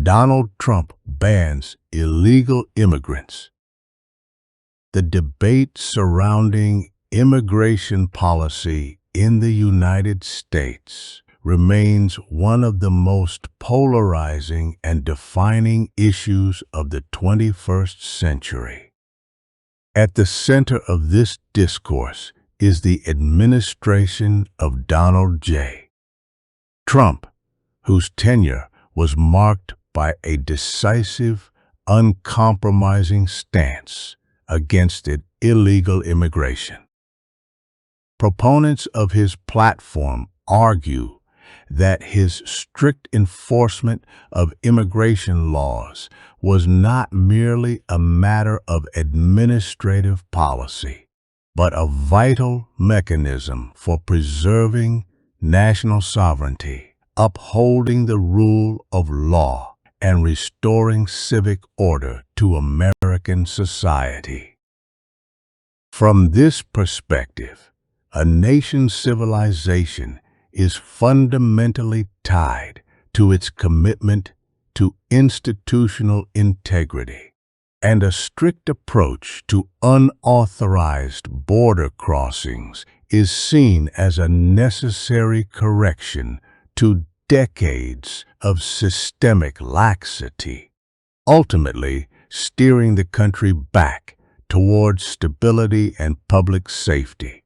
Donald Trump bans illegal immigrants. The debate surrounding immigration policy in the United States remains one of the most polarizing and defining issues of the 21st century. At the center of this discourse is the administration of Donald J. Trump, whose tenure was marked by a decisive, uncompromising stance against illegal immigration. Proponents of his platform argue that his strict enforcement of immigration laws was not merely a matter of administrative policy, but a vital mechanism for preserving national sovereignty, upholding the rule of law, and restoring civic order to American society. From this perspective, a nation's civilization is fundamentally tied to its commitment to institutional integrity, and a strict approach to unauthorized border crossings is seen as a necessary correction to decades of systemic laxity, ultimately steering the country back towards stability and public safety.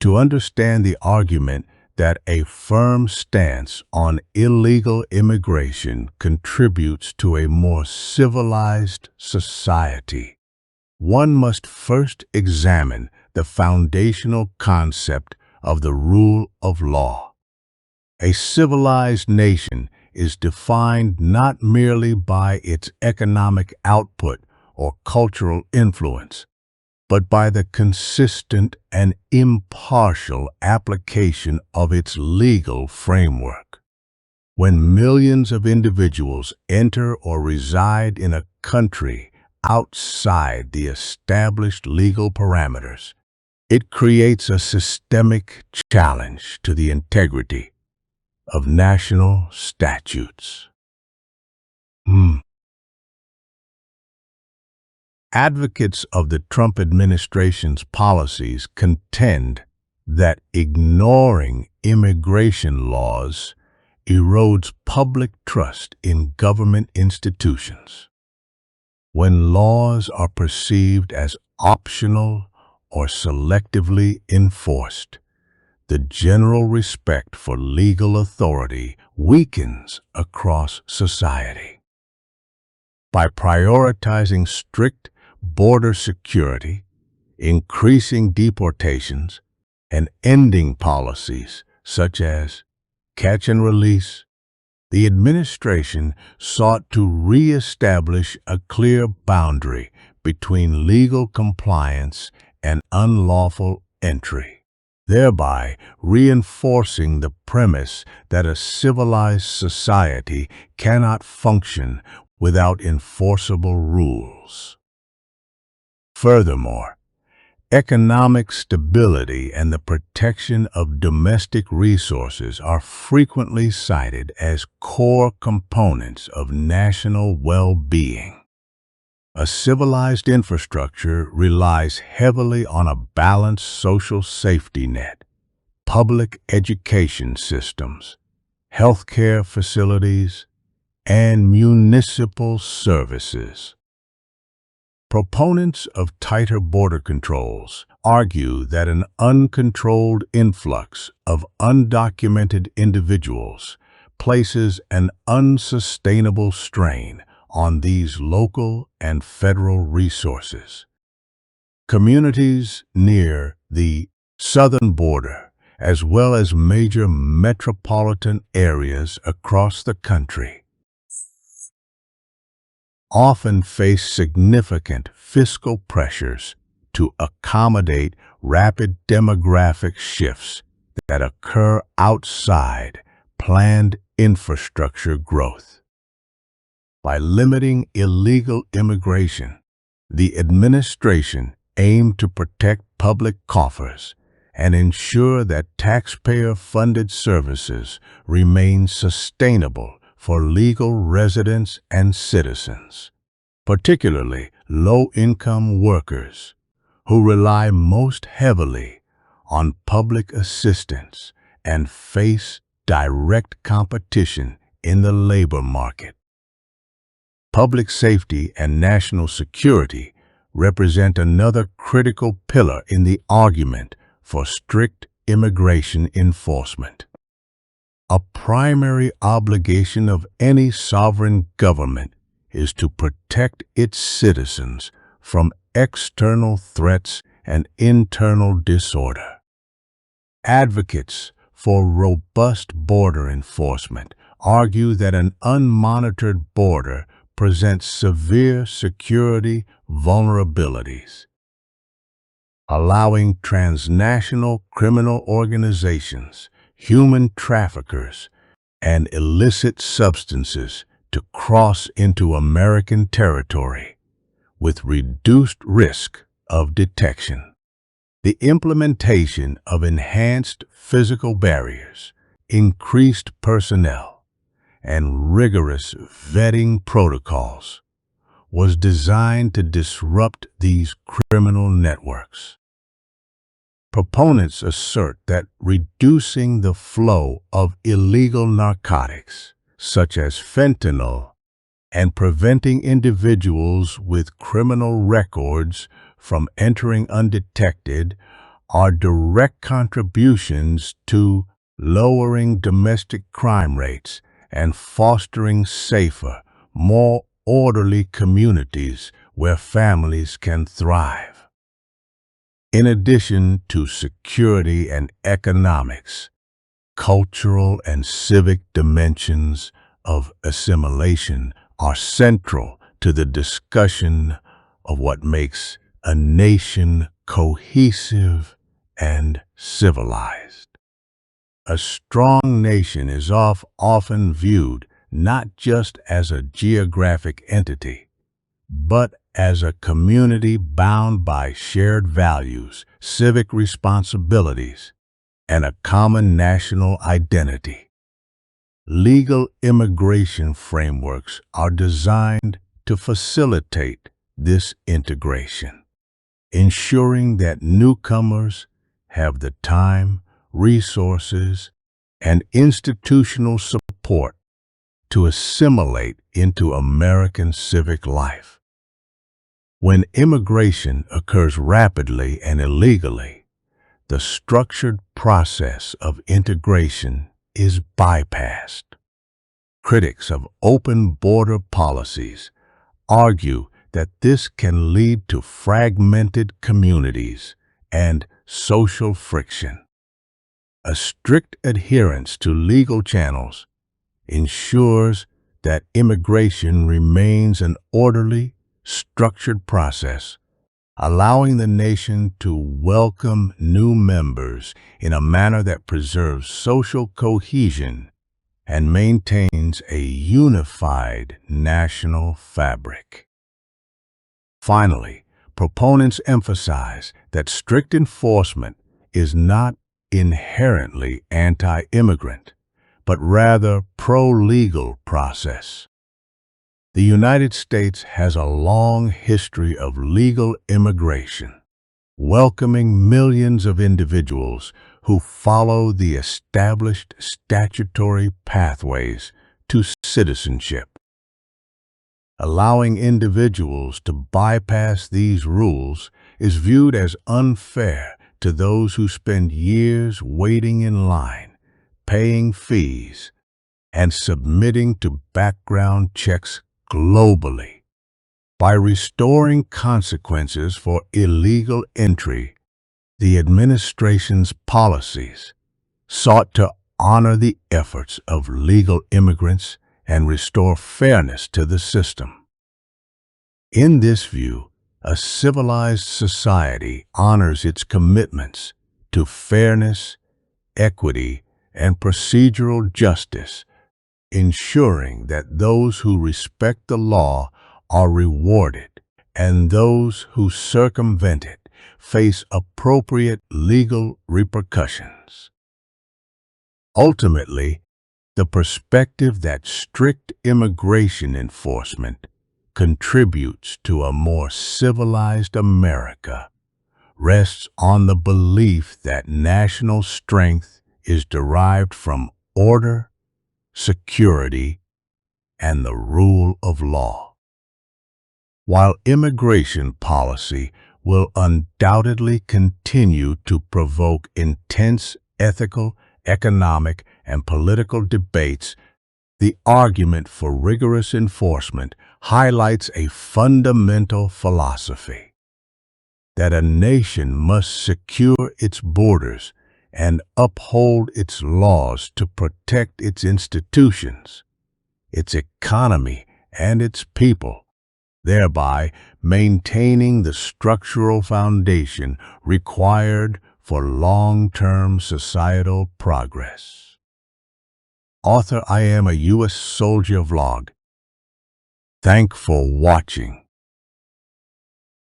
To understand the argument that a firm stance on illegal immigration contributes to a more civilized society, one must first examine the foundational concept of the rule of law. A civilized nation is defined not merely by its economic output or cultural influence, but by the consistent and impartial application of its legal framework. When millions of individuals enter or reside in a country outside the established legal parameters, it creates a systemic challenge to the integrity of national statutes. Advocates of the Trump administration's policies contend that ignoring immigration laws erodes public trust in government institutions. When laws are perceived as optional or selectively enforced, the general respect for legal authority weakens across society. By prioritizing strict border security, increasing deportations, and ending policies such as catch and release, the administration sought to reestablish a clear boundary between legal compliance and unlawful entry, thereby reinforcing the premise that a civilized society cannot function without enforceable rules. Furthermore, economic stability and the protection of domestic resources are frequently cited as core components of national well-being. A civilized infrastructure relies heavily on a balanced social safety net, public education systems, healthcare facilities, and municipal services. Proponents of tighter border controls argue that an uncontrolled influx of undocumented individuals places an unsustainable strain on these local and federal resources. Communities near the southern border, as well as major metropolitan areas across the country, often face significant fiscal pressures to accommodate rapid demographic shifts that occur outside planned infrastructure growth. By limiting illegal immigration, the administration aimed to protect public coffers and ensure that taxpayer-funded services remain sustainable for legal residents and citizens, particularly low-income workers who rely most heavily on public assistance and face direct competition in the labor market. Public safety and national security represent another critical pillar in the argument for strict immigration enforcement. A primary obligation of any sovereign government is to protect its citizens from external threats and internal disorder. Advocates for robust border enforcement argue that an unmonitored border presents severe security vulnerabilities, allowing transnational criminal organizations, human traffickers, and illicit substances to cross into American territory with reduced risk of detection. The implementation of enhanced physical barriers, increased personnel, and rigorous vetting protocols was designed to disrupt these criminal networks. Proponents assert that reducing the flow of illegal narcotics, such as fentanyl, and preventing individuals with criminal records from entering undetected are direct contributions to lowering domestic crime rates and fostering safer, more orderly communities where families can thrive. In addition to security and economics, cultural and civic dimensions of assimilation are central to the discussion of what makes a nation cohesive and civilized. A strong nation is often viewed not just as a geographic entity, but as a community bound by shared values, civic responsibilities, and a common national identity. Legal immigration frameworks are designed to facilitate this integration, ensuring that newcomers have the time, resources, and institutional support to assimilate into American civic life. When immigration occurs rapidly and illegally, the structured process of integration is bypassed. Critics of open border policies argue that this can lead to fragmented communities and social friction. A strict adherence to legal channels ensures that immigration remains an orderly, structured process, allowing the nation to welcome new members in a manner that preserves social cohesion and maintains a unified national fabric. Finally, proponents emphasize that strict enforcement is not inherently anti-immigrant, but rather pro-legal process. The United States has a long history of legal immigration, welcoming millions of individuals who follow the established statutory pathways to citizenship. Allowing individuals to bypass these rules is viewed as unfair to those who spend years waiting in line, paying fees, and submitting to background checks globally. By restoring consequences for illegal entry, the administration's policies sought to honor the efforts of legal immigrants and restore fairness to the system. In this view, a civilized society honors its commitments to fairness, equity, and procedural justice, ensuring that those who respect the law are rewarded and those who circumvent it face appropriate legal repercussions. Ultimately, The perspective that strict immigration enforcement contributes to a more civilized America rests on the belief that national strength is derived from order, security, and the rule of law. While immigration policy will undoubtedly continue to provoke intense ethical, economic, and political debates, the argument for rigorous enforcement highlights a fundamental philosophy: that a nation must secure its borders and uphold its laws to protect its institutions, its economy, and its people, thereby maintaining the structural foundation required for long-term societal progress. Author I Am a U.S. Soldier vlog. Thank for watching.